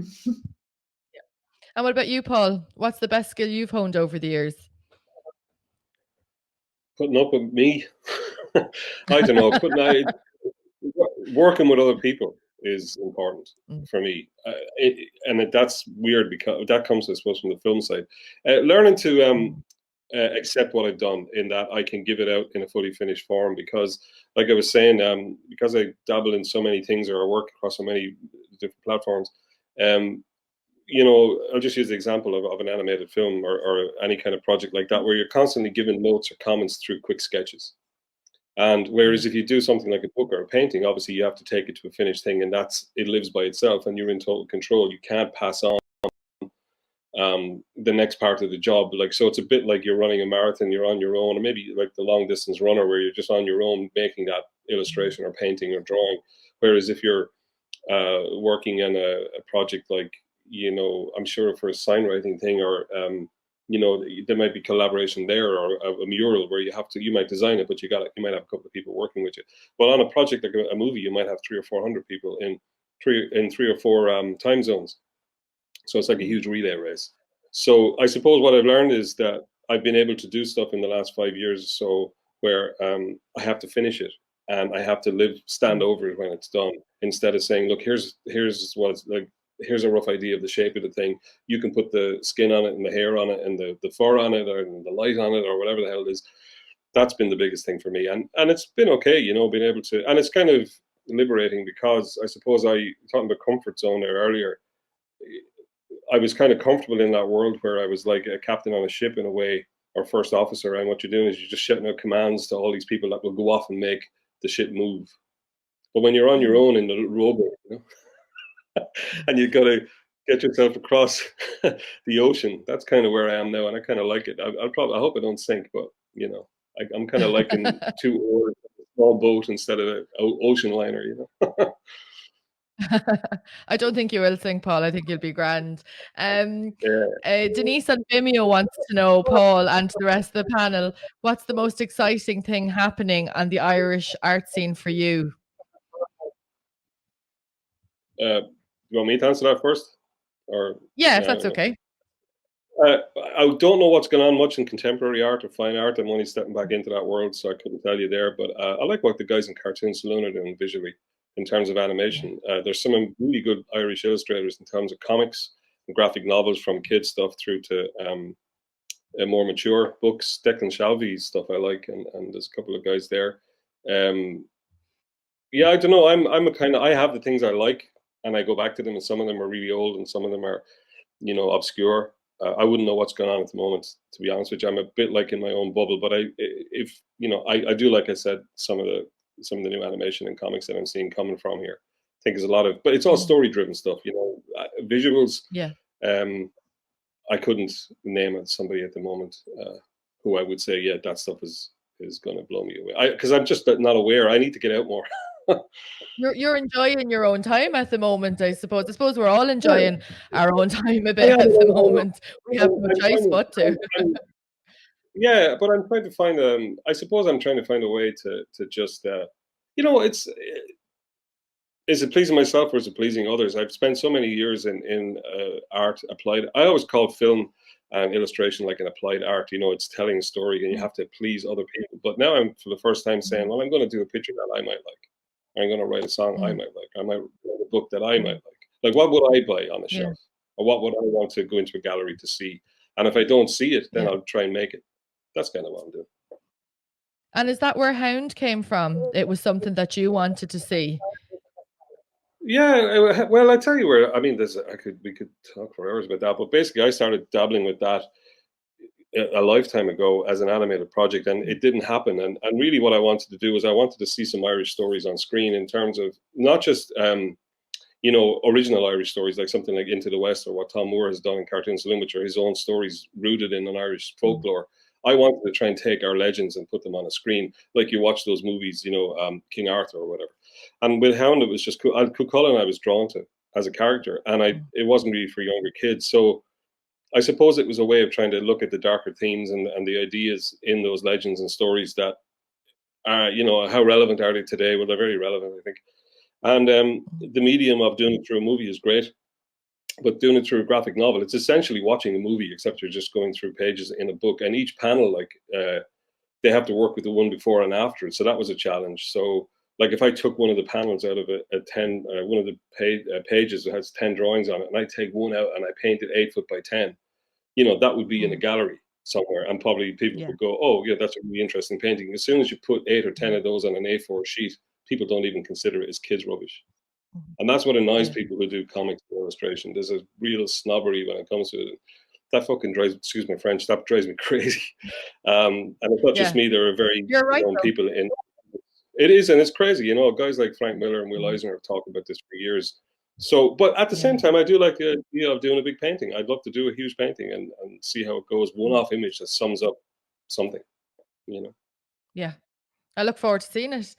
And what about you, Paul? What's the best skill you've honed over the years? Putting up with me. I don't know. Working with other people is important for me, that's weird because that comes, I suppose, from the film side. Learning to accept what I've done, in that I can give it out in a fully finished form, because, like I was saying, because I dabble in so many things, or I work across so many different platforms. You know, I'll just use the example of an animated film, or any kind of project like that, where you're constantly giving notes or comments through quick sketches. And whereas if you do something like a book or a painting, obviously you have to take it to a finished thing, and it lives by itself, and you're in total control. You can't pass on the next part of the job. Like, so it's a bit like you're running a marathon, you're on your own, or maybe like the long distance runner, where you're just on your own making that illustration or painting or drawing. Whereas if you're working on a project like, you know, I'm sure for a sign writing thing, or you know, there might be collaboration there, or a mural where you might design it, but you might have a couple of people working with you. But on a project like a movie, you might have 300 or 400 people in three or four time zones. So it's like a huge relay race. So I suppose what I've learned is that I've been able to do stuff in the last 5 years or so, where I have to finish it, and I have to stand over it when it's done, instead of saying, look, here's what it's like. Here's a rough idea of the shape of the thing. You can put the skin on it, and the hair on it, and the fur on it, or the light on it, or whatever the hell it is. That's been the biggest thing for me, and it's been okay, you know, being able to, and it's kind of liberating, because I suppose, talking about comfort zone there earlier, I was kind of comfortable in that world, where I was like a captain on a ship in a way, or first officer, and what you're doing is you're just shouting out commands to all these people that will go off and make the ship move. But when you're on your own in the rowboat, you know, and you've got to get yourself across the ocean, that's kind of where I am now, and I kind of like it. I hope I don't sink, but you know, I'm kind of liking 2 oars, a small boat instead of an ocean liner, you know. I don't think you will sing, Paul. I think you'll be grand. Yeah. Denise on Vimeo wants to know, Paul, and to the rest of the panel, what's the most exciting thing happening on the Irish art scene for you? You want me to answer that first? Or yeah, if that's okay. I don't know what's going on much in contemporary art or fine art. I'm only stepping back into that world, so I couldn't tell you there. But I like what the guys in Cartoon Saloon are doing visually in terms of animation. There's some really good Irish illustrators in terms of comics and graphic novels, from kid stuff through to more mature books. Declan Shalvey's stuff I like, and there's a couple of guys there. Yeah, I don't know. I have the things I like, and I go back to them, and some of them are really old, and some of them are, you know, obscure. I wouldn't know what's going on at the moment, to be honest with you. I'm a bit like in my own bubble, but if you know, I do, like I said, some of the new animation and comics that I'm seeing coming from here. I think there's a lot of, but it's all story driven stuff, you know, visuals. Yeah. I couldn't name somebody at the moment who I would say, yeah, that stuff is going to blow me away. Because I'm just not aware. I need to get out more. You're enjoying your own time at the moment, I suppose. I suppose we're all enjoying our own time a bit at the moment. We have no choice but to. Yeah, but I'm trying to find I suppose I'm trying to find a way to just you know, is it pleasing myself or is it pleasing others? I've spent so many years in art applied. I always call film and illustration like an applied art. You know, it's telling a story and you have to please other people. But now I'm for the first time saying, well, I'm going to do a picture that I might like. I'm going to write a song I might like. I might write a book that I might like. Like, what would I buy on a shelf? Or what would I want to go into a gallery to see? And if I don't see it, then I'll try and make it. That's kind of what I'm doing. And is that where Hound came from? It was something that you wanted to see. Yeah, well, I tell you where. I mean, we could talk for hours about that, but basically, I started dabbling with that a lifetime ago as an animated project, and it didn't happen. And really, what I wanted to do was I wanted to see some Irish stories on screen in terms of not just you know, original Irish stories like something like Into the West or what Tom Moore has done in Cartoon Saloon, which are his own stories rooted in an Irish folklore. I wanted to try and take our legends and put them on a screen, like you watch those movies, you know, King Arthur or whatever. And with Hound, it was just cool. Cuchulainn I was drawn to as a character, and it wasn't really for younger kids. So I suppose it was a way of trying to look at the darker themes and the ideas in those legends and stories that are, you know, how relevant are they today? Well, they're very relevant, I think. And the medium of doing it through a movie is great, but doing it through a graphic novel, it's essentially watching a movie, except you're just going through pages in a book. And each panel, like, they have to work with the one before and after. So that was a challenge. So, like, if I took one of the panels out of one of the pages that has 10 drawings on it, and I take one out and I paint it 8 foot by 10, you know, that would be in a gallery somewhere, and probably people would go, "Oh, yeah, that's a really interesting painting." As soon as you put 8 or 10 of those on an A4 sheet, people don't even consider it as kids' rubbish. And that's what annoys people who do comics illustration. There's a real snobbery when it comes to it. That fucking drives, excuse my French, that drives me crazy. And it's not just me, there are very young people in it is, and it's crazy, you know, guys like Frank Miller and Will Eisner have talked about this for years. So, but at the same time, I do like the idea of doing a big painting. I'd love to do a huge painting and see how it goes. One-off image that sums up something, you know. Yeah. I look forward to seeing it.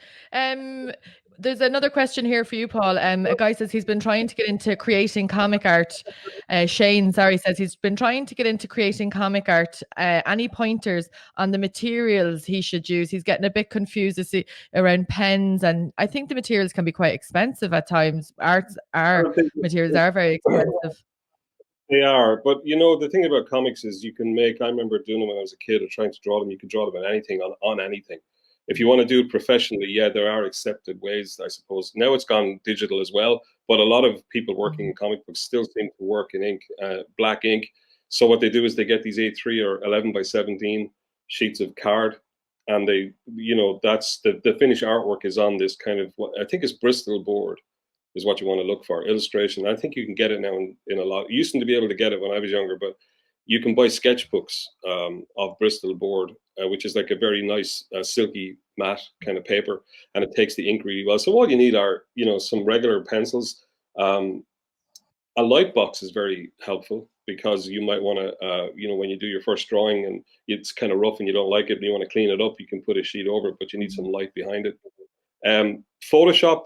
There's another question here for you, Paul. A guy says he's been trying to get into creating comic art. Shane, says he's been trying to get into creating comic art. Any pointers on the materials he should use? He's getting a bit confused around pens, and I think the materials can be quite expensive at times. Materials are very expensive. They are, but you know, the thing about comics is you can make, I remember doing them when I was a kid or trying to draw them, you can draw them on anything, on anything. If you want to do it professionally, yeah, there are accepted ways, I suppose. Now it's gone digital as well, but a lot of people working in comic books still seem to work in ink, black ink. So what they do is they get these A3 or 11 by 17 sheets of card, and they, you know, that's the finished artwork is on this kind of, what I think is Bristol board is what you want to look for. Illustration. I think you can get it now in a lot. You used to be able to get it when I was younger, but you can buy sketchbooks of Bristol board, which is like a very nice silky matte kind of paper, and it takes the ink really well. So all you need are, you know, some regular pencils. A light box is very helpful because you might want to, you know, when you do your first drawing and it's kind of rough and you don't like it and you want to clean it up, you can put a sheet over it, but you need some light behind it. Photoshop.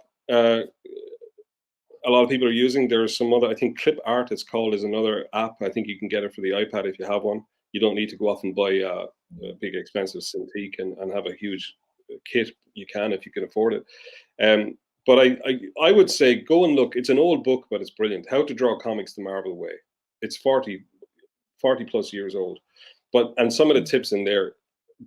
A lot of people are using. There's some other, I think Clip Art it's called, is another app. I think you can get it for the iPad if you have one. You don't need to go off and buy a big expensive Cintiq and have a huge kit. You can if you can afford it. But I would say go and look. It's an old book, but it's brilliant. How to Draw Comics the Marvel Way. It's 40 plus years old. And some of the tips in there,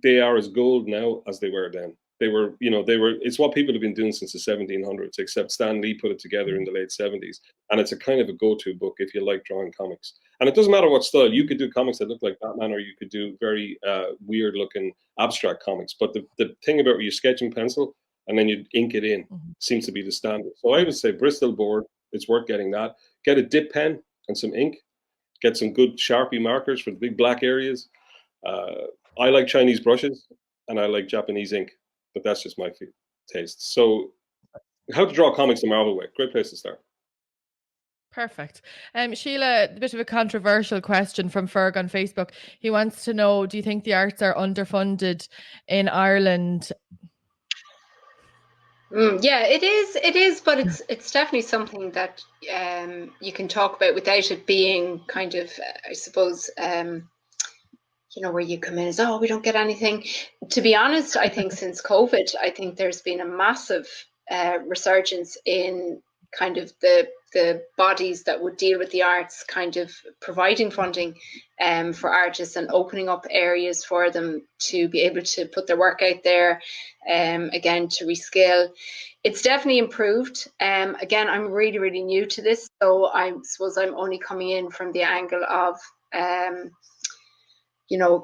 they are as gold now as they were then. It's what people have been doing since the 1700s, except Stan Lee put it together in the late 70s. And it's a kind of a go-to book if you like drawing comics. And it doesn't matter what style. You could do comics that look like Batman, or you could do very weird-looking abstract comics. But the thing about you sketch in pencil and then you ink it in seems to be the standard. So I would say Bristol board, it's worth getting that. Get a dip pen and some ink. Get some good Sharpie markers for the big black areas. I like Chinese brushes, and I like Japanese ink. But that's just my taste. So How to Draw Comics the Marvel Way. Great place to start. Perfect. Sheila, a bit of a controversial question from Ferg on Facebook. He wants to know, do you think the arts are underfunded in Ireland? Yeah, it is, but it's definitely something that you can talk about without it being kind of, I suppose, where you come in as, oh, we don't get anything. To be honest, I think since COVID, I think there's been a massive resurgence in kind of the bodies that would deal with the arts, kind of providing funding for artists and opening up areas for them to be able to put their work out there, again, to reskill. It's definitely improved. Again, I'm really, really new to this, so I suppose I'm only coming in from the angle of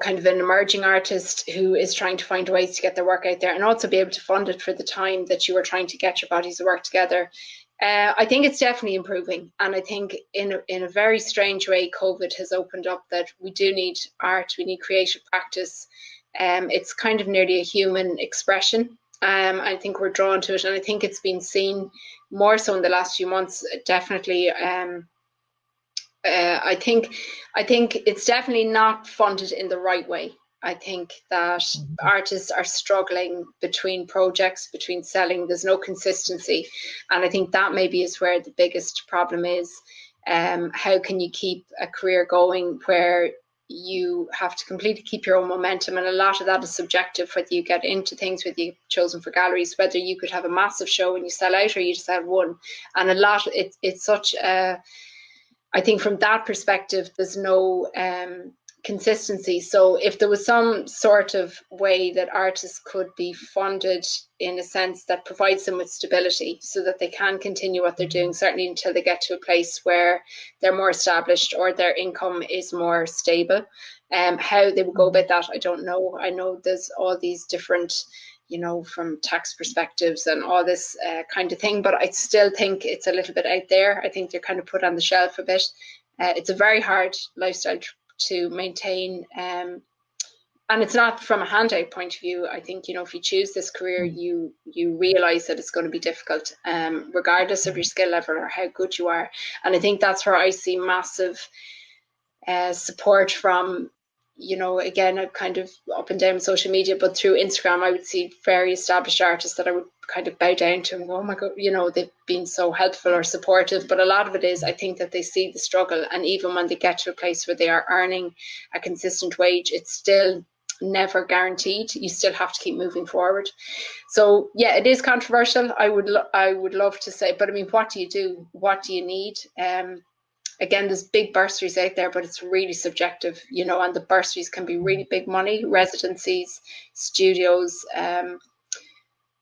kind of an emerging artist who is trying to find ways to get their work out there and also be able to fund it for the time that you are trying to get your bodies of work together. I think it's definitely improving. And I think in a very strange way, COVID has opened up that we do need art, we need creative practice. It's kind of nearly a human expression. I think we're drawn to it. And I think it's been seen more so in the last few months, definitely. I think it's definitely not funded in the right way. I think that artists are struggling between projects, between selling. There's no consistency, and I think that maybe is where the biggest problem is. How can you keep a career going where you have to completely keep your own momentum, and a lot of that is subjective, whether you get into things, whether you're chosen for galleries, whether you could have a massive show and you sell out, or you just have one. And a lot, it's such a, I think from that perspective, there's no consistency. So if there was some sort of way that artists could be funded in a sense that provides them with stability so that they can continue what they're doing, certainly until they get to a place where they're more established or their income is more stable. How they would go about that, I don't know. I know there's all these different, from tax perspectives and all this kind of thing, but I still think it's a little bit out there. I think they're kind of put on the shelf a bit. It's a very hard lifestyle to maintain, and it's not from a handout point of view. I think, if you choose this career, you realize that it's going to be difficult, regardless of your skill level or how good you are. And I think that's where I see massive support from, again, I'm kind of up and down social media, but through Instagram, I would see very established artists that I would kind of bow down to and go, oh my God, they've been so helpful or supportive. But a lot of it is, I think that they see the struggle. And even when they get to a place where they are earning a consistent wage, it's still never guaranteed. You still have to keep moving forward. So yeah, it is controversial. I would love to say, but I mean, what do you do? What do you need? Again, there's big bursaries out there, but it's really subjective, and the bursaries can be really big money, residencies, studios.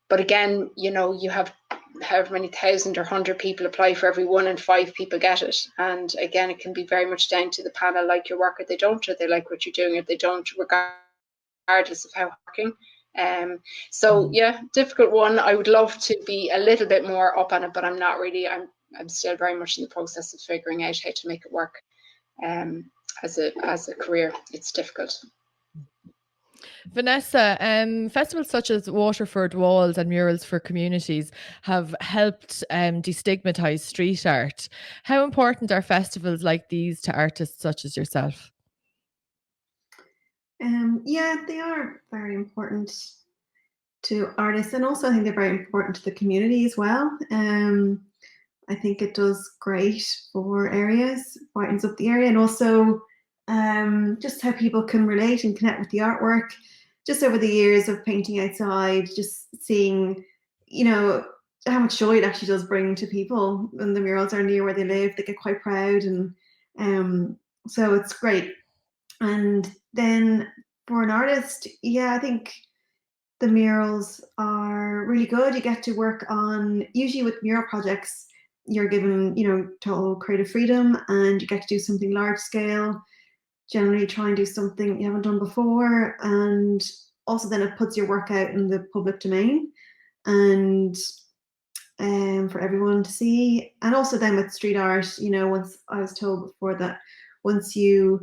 But again, you have however many 1,000 or 100 people apply for every one and 5 people get it. And again, it can be very much down to the panel, like your work or they don't, or they like what you're doing or they don't, regardless of how working. So yeah, difficult one. I would love to be a little bit more up on it, but I'm not really. I'm still very much in the process of figuring out how to make it work as a career. It's difficult. VANESSA, festivals such as Waterford, Walls and Murals for Communities have helped destigmatise street art. How important are festivals like these to artists such as yourself? Yeah, they are very important to artists, and also I think they're very important to the community as well. I think it does great for areas, brightens up the area, and also just how people can relate and connect with the artwork. Just over the years of painting outside, just seeing, how much joy it actually does bring to people when the murals are near where they live. They get quite proud, and so it's great. And then for an artist, yeah, I think the murals are really good. You get to work on, usually with mural projects, you're given, total creative freedom, and you get to do something large scale. Generally try and do something you haven't done before, and also then it puts your work out in the public domain and for everyone to see. And also then with street art, once I was told before that once you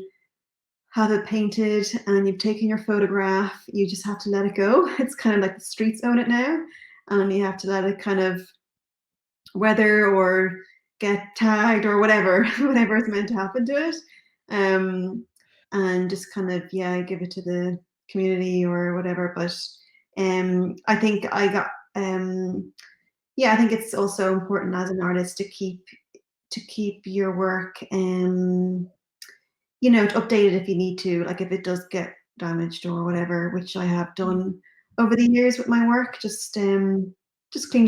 have it painted and you've taken your photograph, you just have to let it go. It's kind of like the streets own it now, and you have to let it kind of weather or get tagged or whatever is meant to happen to it, and just kind of give it to the community or whatever. But I think I got yeah, I think it's also important as an artist to keep your work, you know, to update it if you need to, like if it does get damaged or whatever, which I have done over the years with my work, just cleaned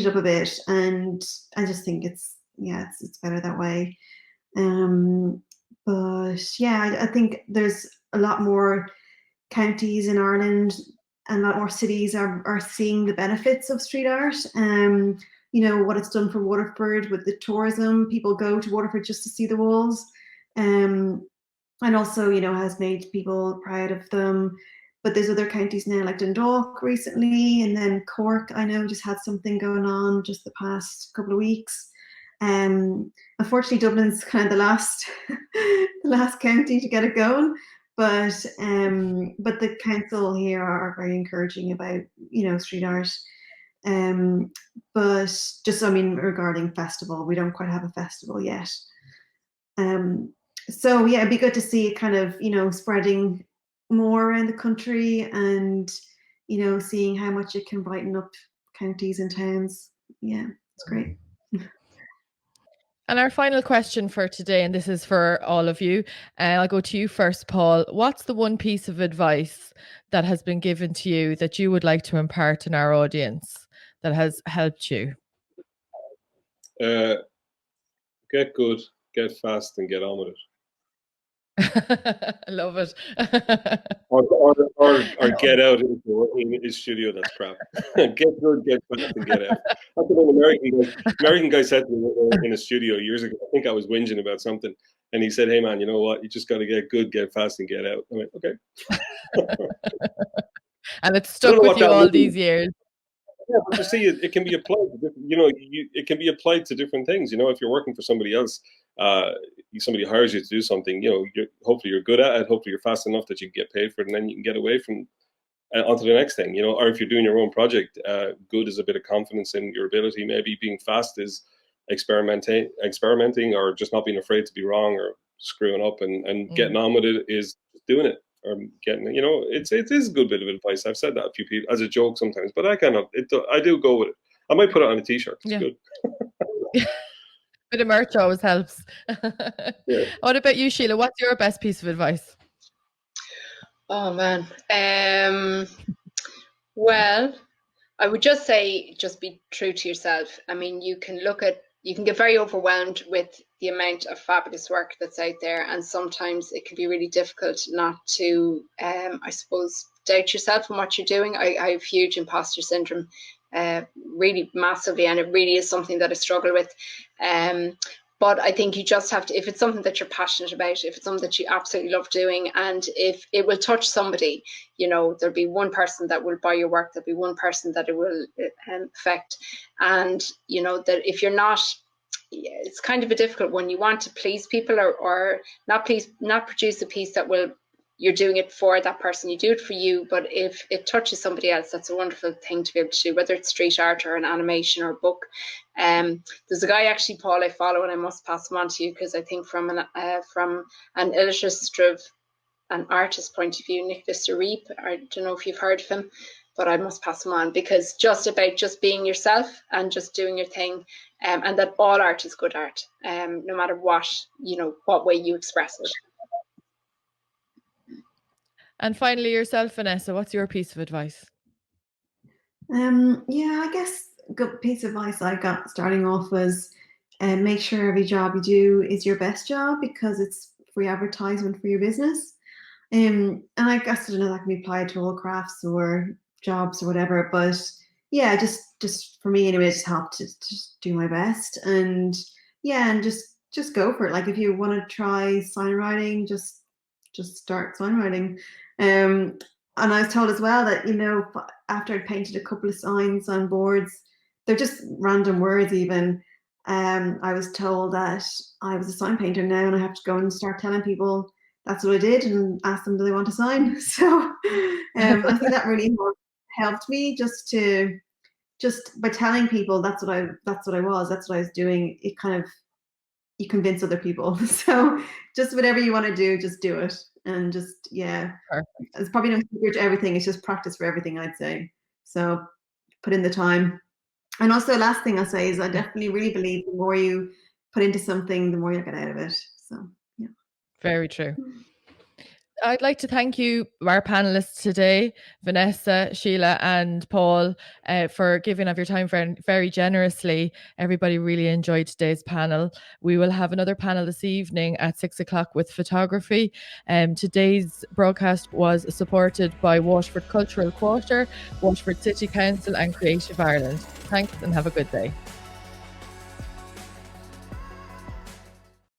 it up a bit, and I just think it's better that way. But yeah, I think there's a lot more counties in Ireland and a lot more cities are seeing the benefits of street art. You know, what it's done for Waterford with the tourism. People go to Waterford just to see the walls. And also, you know, has made people proud of them. But there's other counties now, like Dundalk recently, and then Cork, I know, just had something going on just the past couple of weeks. Unfortunately, Dublin's kind of the last the last county to get it going. But the council here are very encouraging about, you know, street art. But just, I mean, regarding festival, we don't quite have a festival yet. So yeah, it'd be good to see it kind of, you know, spreading more around the country, and, you know, seeing how much it can brighten up counties and towns. Yeah, it's great. And our final question for today, and this is for all of you, I'll go to you first, Paul. What's the one piece of advice that has been given to you that you would like to impart in our audience that has helped you? Get good, get fast, and get on with it. I love it. or get out in his studio. That's crap. Get good, get fast, and get out. That's what an American guy said to me in a studio years ago. I think I was whinging about something, and he said, "Hey man, you know what? You just got to get good, get fast, and get out." I went, "Okay." And it's stuck with you all these years. Yeah, but you see, it can be applied to different, you know, it can be applied to different things. You know, if you're working for somebody else, somebody hires you to do something, you know, hopefully you're good at it, hopefully you're fast enough that you can get paid for it, and then you can get away from onto the next thing, you know. Or if you're doing your own project, good is a bit of confidence in your ability. Maybe being fast is experimenting, or just not being afraid to be wrong or screwing up, and getting on with it is doing it. Or getting, you know, it is a good bit of advice. I've said that a few people as a joke sometimes, but I do go with it. I might put it on a t-shirt. It's good. Bit of merch always helps. Yeah. What about you, Sheila? What's your best piece of advice? Oh man. Well, I would just say, just be true to yourself. I mean, you can get very overwhelmed with the amount of fabulous work that's out there, and sometimes it can be really difficult not to, I suppose, doubt yourself and what you're doing. I have huge imposter syndrome, really massively, and it really is something that I struggle with. But I think you just have to, if it's something that you're passionate about, if it's something that you absolutely love doing, and if it will touch somebody, you know, there'll be one person that will buy your work, there'll be one person that it will affect. And, you know, that if you're not, it's kind of a difficult one. You want to please people, or not produce a piece that will, you're doing it for that person, you do it for you. But if it touches somebody else, that's a wonderful thing to be able to do, whether it's street art or an animation or a book. There's a guy, actually, Paul, I follow, and I must pass him on to you, because I think from an illustrative and artist point of view, Nicholas Reap, I don't know if you've heard of him, but I must pass him on, because just being yourself and just doing your thing, and that all art is good art, no matter what, you know, what way you express it. And finally, yourself, Vanessa, what's your piece of advice? Yeah, I guess a good piece of advice I got starting off was, make sure every job you do is your best job, because it's free advertisement for your business. And I guess, I don't know, that can be applied to all crafts or jobs or whatever. But yeah, just for me anyway, it just helped to just do my best, and yeah, and just go for it. Like if you want to try sign writing, just start sign writing. And I was told as well that, you know, after I painted a couple of signs on boards, they're just random words even. I was told that I was a sign painter now, and I have to go and start telling people that's what I did, and ask them, do they want to sign? So I think that really helped me, just by telling people that's what I was doing. It kind of, you convince other people. So just whatever you want to do, just do it. And just, yeah, Perfect. It's probably no secret to everything. It's just practice for everything, I'd say. So put in the time, And also, last thing I'll say is I definitely really believe the more you put into something, the more you'll get out of it. So, yeah. Very true. I'd like to thank you, our panelists today, Vanessa, Sheila and Paul, for giving of your time very, very generously. Everybody really enjoyed today's panel. We will have another panel this evening at 6 o'clock with photography. Today's broadcast was supported by Waterford Cultural Quarter, Waterford City Council and Creative Ireland. Thanks and have a good day.